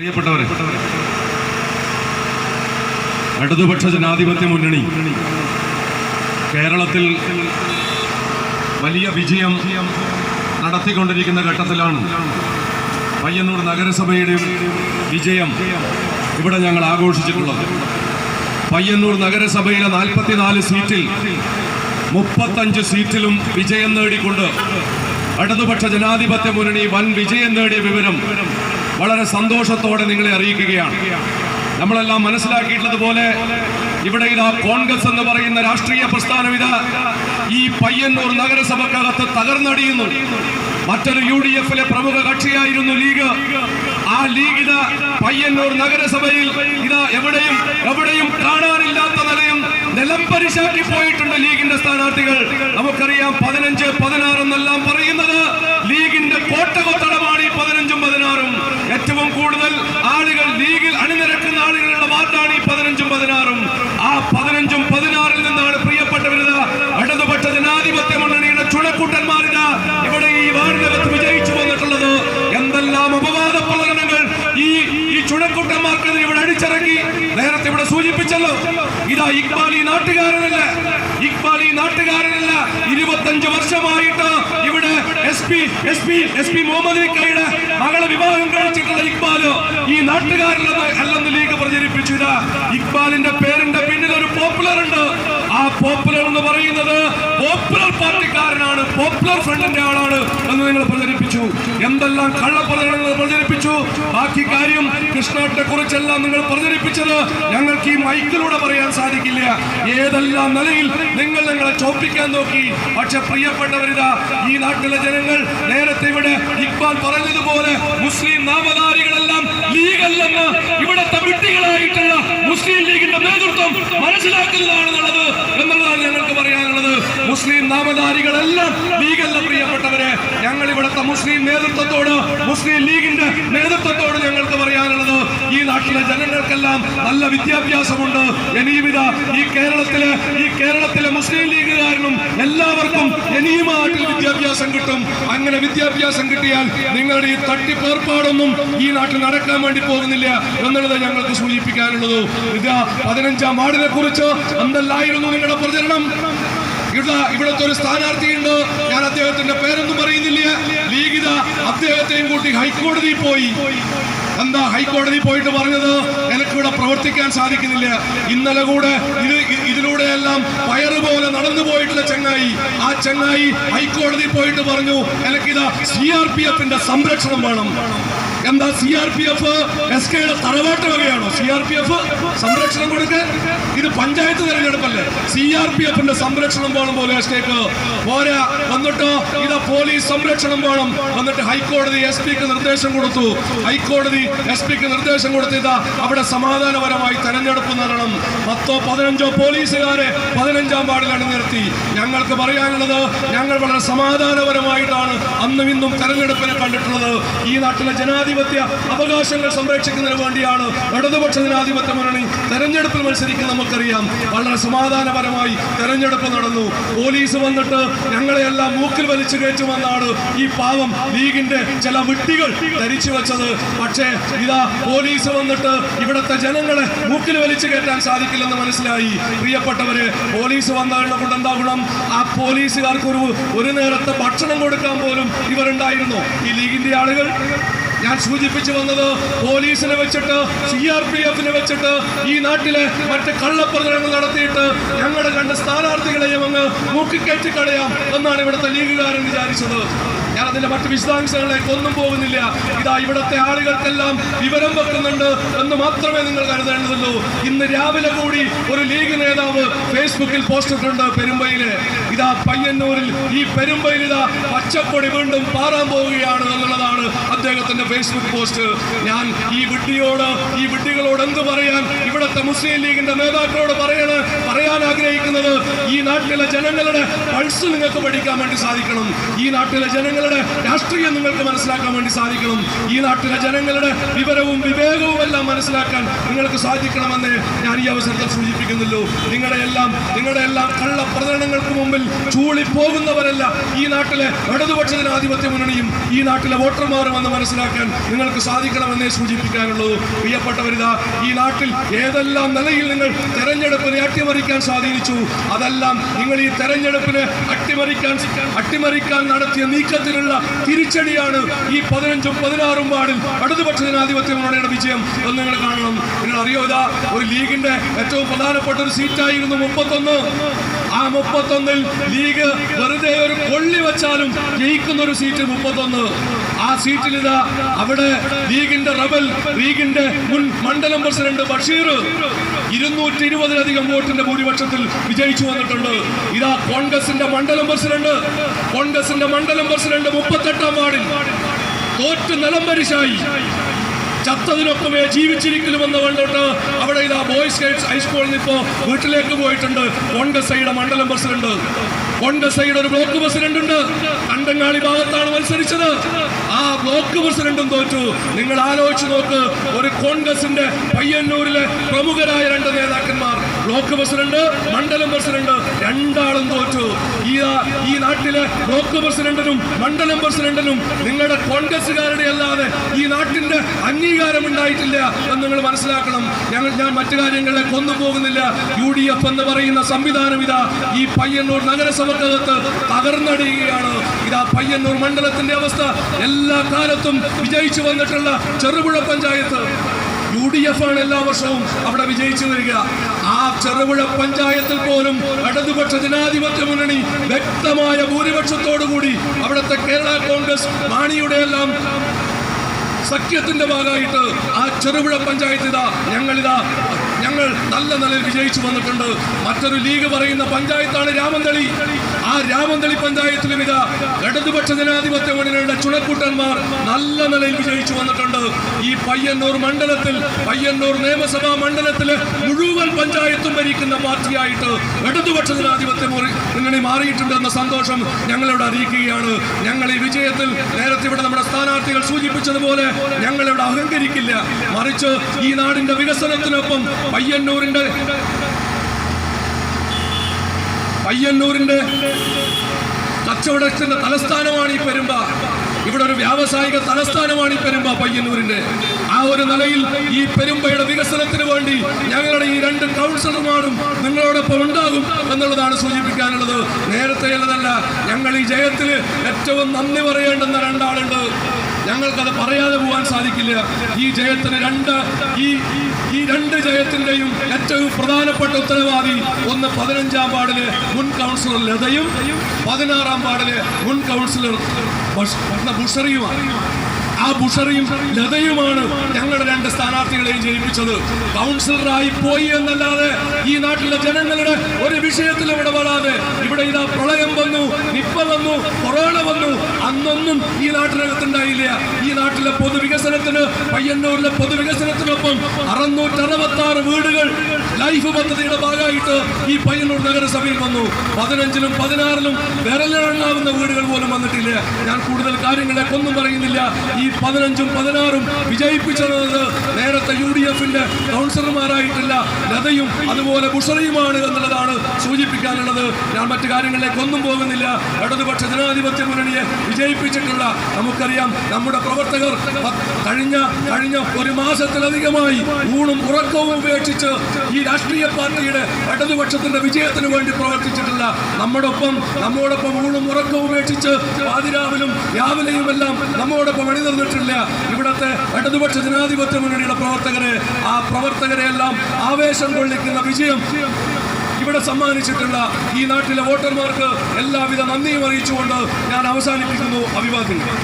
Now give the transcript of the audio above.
പ്രിയപ്പെട്ടവരെ, ഇടതുപക്ഷ ജനാധിപത്യ മുന്നണി കേരളത്തിൽ വലിയ വിജയം നടത്തിക്കൊണ്ടിരിക്കുന്ന ഘട്ടത്തിലാണ്. പയ്യന്നൂർ നഗരസഭയുടെ വിജയം ഇവിടെ ഞങ്ങൾ ആഘോഷിച്ചിട്ടുള്ളത്. പയ്യന്നൂർ നഗരസഭയിലെ 44 സീറ്റിൽ 35 സീറ്റിലും വിജയം നേടിക്കൊണ്ട് ഇടതുപക്ഷ ജനാധിപത്യ മുന്നണി വൻ വിജയം നേടിയ വിവരം വളരെ സന്തോഷത്തോടെ നിങ്ങളെ അറിയിക്കുകയാണ്. നമ്മളെല്ലാം മനസ്സിലാക്കിയിട്ടുള്ളതുപോലെ ഇവിടെ ഇതാ കോൺഗ്രസ് എന്ന് പറയുന്ന രാഷ്ട്രീയ പ്രസ്ഥാനം ഇതാ ഈ പയ്യന്നൂർ നഗരസഭക്കകത്ത് തകർന്നടിയുന്നു. മറ്റൊരു UDF-ലെ പ്രമുഖ കക്ഷിയായിരുന്നു ലീഗ്. ആ ലീഗ് ഇതാ പയ്യന്നൂർ നഗരസഭയിൽ ഇതാ എവിടെയും കാണാനില്ലാത്ത നിലയും നിലം പരിശാക്കി പോയിട്ടുണ്ട് ലീഗിന്റെ സ്ഥാനാർത്ഥികൾ. നമുക്കറിയാം 15, 16 എന്നെല്ലാം പറയുന്നത് ലീഗിന്റെ കോട്ടകൊത്തടമാണ്. ഈ 15ഉം 16ഉം ഏറ്റവും കൂടുതൽ ആളുകൾ ലീഗിൽ അണിനിരക്കുന്ന ആളുകളുടെ വാർഡാണ് ഈ 15ഉം 16ഉം. ആ 15ഉം 16ൽ നിന്നാണ് പ്രിയപ്പെട്ടവരിത ഇടതുപക്ഷ ജനാധിപത്യ മുന്നണിയുടെ ചുണക്കൂട്ടന്മാരിത ഇവിടെ ഈ വാർഡിനകത്ത് വിജയിച്ചു വന്നിട്ടുള്ളത്. എന്തെല്ലാം അപവാദ പ്രകടനങ്ങൾ ഈ ചുണക്കൂട്ടന്മാർക്കെതിരെ ഇവിടെ അടിച്ചിറങ്ങി. നേരത്തെ ഇവിടെ സൂചിപ്പിച്ചല്ലോ, ഇതാ ഇക്ബാൽ ഈ നാട്ടുകാരനല്ല. 25 വർഷമായിട്ട് ഇവിടെ SP മുഹമ്മദ് ഇക്കയുടെ മകളെ വിവാഹം കഴിച്ചിട്ടുള്ള ഇക്ബാൽ ഈ നാട്ടുകാരല്ലെന്ന് ലീഗ് പ്രചരിപ്പിച്ചു. ഇക്ബാലിന്റെ പേരിന്റെ പിന്നിൽ ഒരു പോപ്പുലർ ഉണ്ട്. ആ പോപ്പുലർ എന്ന് പറയുന്നത് പോപ്പുലർ പാർട്ടിക്കാരനാണ്, പോപ്പുലർ ഫ്രണ്ടിന്റെ ആളാണ് എന്ന് നിങ്ങൾ പ്രചരിപ്പിച്ചു. എന്തെല്ലാം കള്ളപ്രചരണങ്ങൾ പ്രചരിപ്പിച്ചു. ബാക്കി കാര്യം കൃഷ്ണനെ കുറിച്ചെല്ലാം നിങ്ങൾ പ്രചരിപ്പിച്ചത് ഞങ്ങൾക്ക് ഈ മൈക്കിലൂടെ പറയാൻ സാധിക്കില്ല. ഏതെല്ലാം നിലയിൽ നിങ്ങളെ ചോപ്പിക്കാൻ നോക്കി. പക്ഷെ പ്രിയപ്പെട്ടവരിതാ ഈ നാട്ടിലെ ജനങ്ങൾ നേരത്തെ ഇവിടെ ഇക്ബാൽ പറഞ്ഞതുപോലെ മുസ്ലിം നാമധാരികളെല്ലാം ലീഗല്ലെന്ന് ഇവിടത്തെ വിട്ടികളായിട്ടുള്ള മുസ്ലിം ലീഗിന്റെ നേതൃത്വം മനസ്സിലാക്കുന്നതാണെന്നുള്ളത് എന്നുള്ളതാണ് ഞങ്ങൾക്ക് പറയാനുള്ളത്. മുസ്ലിം നാമധാരികളെല്ലാം ലീഗല്ല പ്രിയപ്പെട്ടവരെ. ഞങ്ങൾ ഇവിടുത്തെ മുസ്ലിം നേതൃത്വത്തോട്, മുസ്ലിം ലീഗിന്റെ നേതൃത്വത്തോട് ഞങ്ങൾക്ക് പറയാനുള്ളത്, ഈ നാട്ടിലെ ജനങ്ങൾക്കെല്ലാം നല്ല വിദ്യാഭ്യാസമുണ്ട്. ഇനിയും ഇതാ ഈ കേരളത്തിലെ മുസ്ലിം ലീഗുകാരനും എല്ലാവർക്കും ഇനിയും നാട്ടിൽ വിദ്യാഭ്യാസം കിട്ടും. അങ്ങനെ വിദ്യാഭ്യാസം കിട്ടിയാൽ നിങ്ങളുടെ ഈ തട്ടിപ്പേർപ്പാടൊന്നും ഈ നാട്ടിൽ നടക്കാൻ വേണ്ടി പോകുന്നില്ല എന്നുള്ളത് ഞങ്ങൾക്ക് സൂചിപ്പിക്കാനുള്ളത്. ഇതാ 15ാം വാർഡിനെ കുറിച്ച് എന്തെല്ലായിരുന്നു നിങ്ങളുടെ പ്രചരണം. ഇവിടുത്തെ ഒരു സ്ഥാനാർത്ഥിയുണ്ട്, ഞാൻ അദ്ദേഹത്തിന്റെ പേരൊന്നും പറയുന്നില്ല. ലീഗ് ഇതാ അദ്ദേഹത്തെയും കൂട്ടി ഹൈക്കോടതിയിൽ പോയി. എന്താ ഹൈക്കോടതി പോയിട്ട് പറഞ്ഞത്? എനിക്കിവിടെ പ്രവർത്തിക്കാൻ സാധിക്കുന്നില്ല. ഇന്നലെ കൂടെ ഇതിലൂടെയെല്ലാം പയറുപോലെ നടന്നു പോയിട്ടുള്ള ചങ്ങായി, ആ ചങ്ങായി ഹൈക്കോടതി പോയിട്ട് പറഞ്ഞു എനിക്കിതാ CRPF-ന്റെ സംരക്ഷണം വേണം. എന്താ CRPF SKയുടെ തറവാട്ട് വകയാണോ CRPF സംരക്ഷണം കൊടുക്കാൻ? ഇത് പഞ്ചായത്ത് തെരഞ്ഞെടുപ്പല്ലേ? CRPF-ന്റെ സംരക്ഷണം വേണം പോലെ SKക്ക് പോരാ. വന്നിട്ട് ഇതാ പോലീസ് സംരക്ഷണം വേണം. വന്നിട്ട് ഹൈക്കോടതി SP-ക്ക് നിർദ്ദേശം കൊടുത്തു. ഹൈക്കോടതി SP-ക്ക് നിർദ്ദേശം കൊടുത്തിതാ അവിടെ സമാധാനപരമായി തെരഞ്ഞെടുപ്പ് നടണം. 10ഓ 15ഓ പോലീസുകാരെ 15ാം വാർഡിൽ അണിനിർത്തി. ഞങ്ങൾക്ക് പറയാനുള്ളത്, ഞങ്ങൾ വളരെ സമാധാനപരമായിട്ടാണ് അന്നും ഇന്നും തെരഞ്ഞെടുപ്പിനെ കണ്ടിട്ടുള്ളത്. ഈ നാട്ടിലെ ജനാധിപത്യ അവകാശങ്ങൾ സംരക്ഷിക്കുന്നതിന് വേണ്ടിയാണ് ഇടതുപക്ഷ ജനാധിപത്യ മുന്നണി തെരഞ്ഞെടുപ്പിൽ മത്സരിക്കുന്നത്. നമുക്കറിയാം വളരെ സമാധാനപരമായി തെരഞ്ഞെടുപ്പ് നടന്നു. പോലീസ് വന്നിട്ട് ഞങ്ങളെയെല്ലാം മൂക്കിൽ വലിച്ചു കയറ്റുമെന്നാണ് ഈ പാവം ലീഗിന്റെ ചില വിട്ടികൾ ധരിച്ചു വെച്ചത്. പക്ഷേ ഇതാ പോലീസ് വന്നിട്ട് ഇവിടുത്തെ ജനങ്ങളെ മൂക്കിൽ വലിച്ചു കയറ്റാൻ സാധിക്കില്ലെന്ന് മനസ്സിലായി. പ്രിയപ്പെട്ടവര്, പോലീസ് വന്നതിനെ കൊണ്ട് എന്താ ഗുണം? ആ പോലീസുകാർക്ക് ഒരു നേരത്തെ ഭക്ഷണം കൊടുക്കാൻ പോലും ഇവരുണ്ടായിരുന്നു ഈ ലീഗിന്റെ ആളുകൾ. ഞാൻ സൂചിപ്പിച്ചു വന്നത്, പോലീസിനെ വെച്ചിട്ട് CRPF-നെ വെച്ചിട്ട് ഈ നാട്ടിലെ മറ്റ് കള്ളപ്രചരണങ്ങൾ നടത്തിയിട്ട് ഞങ്ങളുടെ കണ്ട സ്ഥാനാർത്ഥികളെയും അങ്ങ് മൂക്കിക്കയറ്റി കളയാം എന്നാണ് ഇവിടുത്തെ ലീഗുകാരൻ വിചാരിച്ചത്. ഞാൻ അതിന്റെ മറ്റ് വിശദാംശങ്ങളിലേക്ക് ഒന്നും പോകുന്നില്ല. ഇതാ ഇവിടുത്തെ ആളുകൾക്കെല്ലാം വിവരം വെക്കുന്നുണ്ട് എന്ന് മാത്രമേ നിങ്ങൾ കരുതേണ്ടതുള്ളൂ. ഇന്ന് രാവിലെ കൂടി ഒരു ലീഗ് നേതാവ് ഫേസ്ബുക്കിൽ പോസ്റ്റ് ഇട്ടിട്ടുണ്ട്. പെരുമ്പയില് ഇതാ പയ്യന്നൂരിൽ ഈ പെരുമ്പയിൽ ഇതാ പച്ചപ്പൊടി വീണ്ടും പാറാൻ പോവുകയാണ് എന്നുള്ളതാണ് അദ്ദേഹത്തിന്റെ ഫേസ്ബുക്ക് പോസ്റ്റ്. ഞാൻ ഈ വിഡ്ഢികളോട് എന്ത് പറയാൻ, ഇവിടുത്തെ മുസ്ലിം ലീഗിന്റെ നേതാക്കളോട് പറയാൻ ആഗ്രഹിക്കുന്നത്, ഈ നാട്ടിലെ ജനങ്ങളുടെ പൾസ് നിങ്ങൾക്ക് പഠിക്കാൻ വേണ്ടി സാധിക്കണം. ഈ നാട്ടിലെ ജനങ്ങൾ ഞങ്ങളുടെ രാഷ്ട്രീയം നിങ്ങൾക്ക് മനസ്സിലാക്കാൻ വേണ്ടി സാധിക്കണം. ഈ നാട്ടിലെ ജനങ്ങളുടെ വിവരവും വിവേകവും എല്ലാം മനസ്സിലാക്കാൻ നിങ്ങൾക്ക് സാധിക്കണമെന്ന് ഞാൻ ഈ അവസരത്തിൽ സൂചിപ്പിക്കുന്നുള്ളൂ. നിങ്ങളുടെ എല്ലാം കള്ള പ്രചരണങ്ങൾക്ക് മുമ്പിൽ ചൂളി പോകുന്നവരല്ല ഈ നാട്ടിലെ ഇടതുപക്ഷ ജനാധിപത്യ മുന്നണിയും ഈ നാട്ടിലെ വോട്ടർമാരും എന്ന് മനസ്സിലാക്കാൻ നിങ്ങൾക്ക് സാധിക്കണമെന്നേ സൂചിപ്പിക്കാനുള്ളൂ. പ്രിയപ്പെട്ടവരിതാ, ഈ നാട്ടിൽ ഏതെല്ലാം നിലയിൽ നിങ്ങൾ തെരഞ്ഞെടുപ്പിനെ അട്ടിമറിക്കാൻ സാധിച്ചു, അതെല്ലാം നിങ്ങൾ ഈ തെരഞ്ഞെടുപ്പിനെ അട്ടിമറിക്കാൻ നടത്തിയ നീക്കത്തിനുള്ള തിരിച്ചടിയാണ് ഈ 15ഉം 16ഉം വാർഡിൽ ഇടതുപക്ഷ ജനാധിപത്യ മുന്നണിയുടെ വിജയം എന്ന് നിങ്ങൾ കാണണം. നിങ്ങൾ അറിയോ, ഇതാ ഒരു ലീഗിന്റെ ഏറ്റവും പ്രധാനപ്പെട്ട ഒരു സീറ്റായിരുന്നു 31. ആ 31-ൽ ലീഗ് വെറുതെ ഒരു കൊള്ളി വെച്ചാലും ജയിക്കുന്ന ഒരു സീറ്റ് 31. ആ സീറ്റിൽ ഇതാ അവിടെ ലീഗിന്റെ മുൻ മണ്ഡലം പ്രസിഡന്റ് ബഷീർ 220-ലധികം വോട്ടിന്റെ ഭൂരിപക്ഷത്തിൽ വിജയിച്ചു വന്നിട്ടുണ്ട്. ഇതാ കോൺഗ്രസിന്റെ മണ്ഡലം പ്രസിഡന്റ് 38-ാം വാർഡിൽ തോറ്റ് നിലംപരിശായി. ചത്തതിനൊപ്പമേ ജീവിച്ചിരിക്കലുമെന്ന് കണ്ടിട്ട് അവിടെ ഇതാ ബോയ്സ് ഗേൾസ് ഹൈസ്കൂളിൽ ഇപ്പോ വീട്ടിലേക്ക് പോയിട്ടുണ്ട് കോൺഗ്രസ് ഐയുടെ മണ്ഡലം പ്രസിഡന്റ്. കോൺഗ്രസ് ഐയുടെ ഒരു ബ്ലോക്ക് പ്രസിഡന്റ് ഉണ്ട്. കണ്ടങ്ങാളി ഭാഗത്താണ് മത്സരിച്ചത്. ആ ബ്ലോക്ക് പ്രസിഡന്റും തോറ്റു. നിങ്ങൾ ആലോചിച്ച് നോക്ക്, ഒരു കോൺഗ്രസിന്റെ പയ്യന്നൂരിലെ പ്രമുഖരായ 2 നേതാക്കന്മാർ, ബ്ലോക്ക് പ്രസിഡന്റ്, മണ്ഡലം പ്രസിഡന്റ്, രണ്ടാളും തോറ്റു. ഈ നാട്ടിലെ ബ്ലോക്ക് പ്രസിഡന്റിനും മണ്ഡലം പ്രസിഡന്റിനും നിങ്ങളുടെ കോൺഗ്രസുകാരുടെ അല്ലാതെ ഈ നാട്ടിന്റെ അംഗീകാരം ഉണ്ടായിട്ടില്ല എന്ന് നിങ്ങൾ മനസ്സിലാക്കണം. ഞാൻ മറ്റു കാര്യങ്ങളിലേക്ക് ഒന്നും പോകുന്നില്ല. UDF എന്ന് പറയുന്ന സംവിധാനം ഇതാ ഈ പയ്യന്നൂർ നഗരസഭക്കകത്ത് തകർന്നടിയുകയാണ്. ഇതാ പയ്യന്നൂർ മണ്ഡലത്തിന്റെ അവസ്ഥ. എല്ലാ കാലത്തും വിജയിച്ചു വന്നിട്ടുള്ള ചെറുപുഴ പഞ്ചായത്ത് UDF ആണ് എല്ലാ വർഷവും അവിടെ വിജയിച്ചു വരിക. ആ ചെറുപുഴ പഞ്ചായത്തിൽ പോലും ഇടതുപക്ഷ ജനാധിപത്യ മുന്നണി വ്യക്തമായ ഭൂരിപക്ഷത്തോടുകൂടി അവിടുത്തെ കേരള കോൺഗ്രസ് മാണിയുടെ എല്ലാം സഖ്യത്തിന്റെ ഭാഗമായിട്ട് ആ ചെറുപുഴ പഞ്ചായത്ത് ഞങ്ങൾ നല്ല നിലയിൽ വിജയിച്ചു വന്നിട്ടുണ്ട്. മറ്റൊരു ലീഗ് പറയുന്ന പഞ്ചായത്താണ് രാമന്തളി. ആ രാമന്തളി പഞ്ചായത്തിലും ഇടതുപക്ഷ ജനാധിപത്യ മുന്നണിയുടെ ചുണക്കൂട്ടന്മാർ നല്ല നിലയിൽ വിജയിച്ചു വന്നിട്ടുണ്ട്. ഈ പയ്യന്നൂർ നിയമസഭാ മണ്ഡലത്തിലെ മുഴുവൻ പഞ്ചായത്തും ഭരിക്കുന്ന പാർട്ടിയായിട്ട് ഇടതുപക്ഷ ജനാധിപത്യ മുന്നണി മാറിയിട്ടുണ്ടെന്ന സന്തോഷം ഞങ്ങളിവിടെ അറിയിക്കുകയാണ്. ഞങ്ങൾ ഈ വിജയത്തിൽ നേരത്തെ ഇവിടെ നമ്മുടെ സ്ഥാനാർത്ഥികൾ സൂചിപ്പിച്ചതുപോലെ ഞങ്ങളിവിടെ അഹങ്കരിക്കില്ല. മറിച്ച് ഈ നാടിന്റെ വികസനത്തിനൊപ്പം പയ്യന്നൂരിന്റെ കച്ചവടത്തിന്റെ തലസ്ഥാനമാണ് ഈ പെരുമ്പ. ഇവിടെ ഒരു വ്യാവസായിക തലസ്ഥാനമാണ് ഈ പെരുമ്പ പയ്യന്നൂരിന്റെ. ആ ഒരു നിലയിൽ ഈ പെരുമ്പയുടെ വികസനത്തിന് വേണ്ടി ഞങ്ങളുടെ ഈ 2 കൗൺസിലർമാരും നിങ്ങളോടൊപ്പം ഉണ്ടാകും എന്നുള്ളതാണ് സൂചിപ്പിക്കാനുള്ളത്. നേരത്തെയുള്ളതല്ല. ഞങ്ങൾ ഈ ജയത്തിൽ ഏറ്റവും നന്ദി പറയേണ്ടുന്ന 2 ആളുണ്ട്. ഞങ്ങൾക്കത് പറയാതെ പോകാൻ സാധിക്കില്ല. ഈ ജയത്തിന് ഈ രണ്ട് ജയത്തിന്റെയും ഏറ്റവും പ്രധാനപ്പെട്ട ഉത്തരവാദി ഒന്ന് 15-ാം വാർഡിലെ മുൻ കൗൺസിലർ ലതയും 16-ാം വാർഡിലെ മുൻ കൗൺസിലർ ബുഷറിയുമാണ്. ആ ബുഷറിയും ലതയുമാണ് ഞങ്ങളുടെ 2 സ്ഥാനാർത്ഥികളെയും ജയിപ്പിച്ചത്. കൗൺസിലറായി പോയി എന്നല്ലാതെ ഈ നാട്ടിലെ ജനങ്ങളുടെ ഒരു വിഷയത്തിലും ഇടപെടാതെ ഇവിടെ ഇതാ പ്രളയം വന്നു, നിപ്പ വന്നു, കൊറോണ വന്നു, അന്നൊന്നും ഈ നാട്ടിനകത്തുണ്ടായില്ല. ഈ നാട്ടിലെ പൊതുവികസനത്തിന്, പയ്യന്നൂരിലെ പൊതുവികസനത്തിനൊപ്പം 666 വീടുകൾ ലൈഫ് പദ്ധതിയുടെ ഭാഗമായിട്ട് ഈ പയ്യന്നൂർ നഗരസഭയിൽ വന്നു. 15-ലും 16-ലും വിരലിറങ്ങാവുന്ന വീടുകൾ പോലും വന്നിട്ടില്ല. ഞാൻ കൂടുതൽ കാര്യങ്ങളെ ഒന്നും പറയുന്നില്ല. ഈ 15-ഉം 16-ഉം വിജയിപ്പിച്ചത് നേരത്തെ UDF-ന്റെ കൗൺസിലർമാരായിട്ടില്ല ലതയും അതുപോലെ ബുഷറിയുമാണ് എന്നുള്ളതാണ് സൂചിപ്പിക്കാനുള്ളത്. ഞാൻ മറ്റു കാര്യങ്ങളിലേക്ക് ഒന്നും പോകുന്നില്ല. ഇടതുപക്ഷ ജനാധിപത്യ മുന്നണിയെ വിജയിപ്പിച്ചിട്ടുള്ള നമുക്കറിയാം, നമ്മുടെ പ്രവർത്തകർ കഴിഞ്ഞ 1 മാസത്തിലധികമായി ഊണും ഉറക്കവും ഉപേക്ഷിച്ച് ഈ രാഷ്ട്രീയ പാർട്ടിയുടെ ഇടതുപക്ഷത്തിന്റെ വിജയത്തിന് വേണ്ടി പ്രവർത്തിച്ചിട്ടില്ല. നമ്മോടൊപ്പം ഊണും ഉറക്കവും ഉപേക്ഷിച്ച് പാതിരാവിലും രാവിലെയുമെല്ലാം നമ്മോടൊപ്പം അണിനിർന്നിട്ടില്ല ഇവിടത്തെ ഇടതുപക്ഷ ജനാധിപത്യ മുന്നണിയുടെ പ്രവർത്തകരെ എല്ലാം ആവേശം കൊള്ളിക്കുന്ന വിജയം ഇവിടെ സമ്മാനിച്ചിട്ടുള്ള ഈ നാട്ടിലെ വോട്ടർമാർക്ക് എല്ലാവിധ നന്ദിയും അറിയിച്ചുകൊണ്ട് ഞാൻ അവസാനിപ്പിക്കുന്നു. അഭിവാദ്യങ്ങൾ.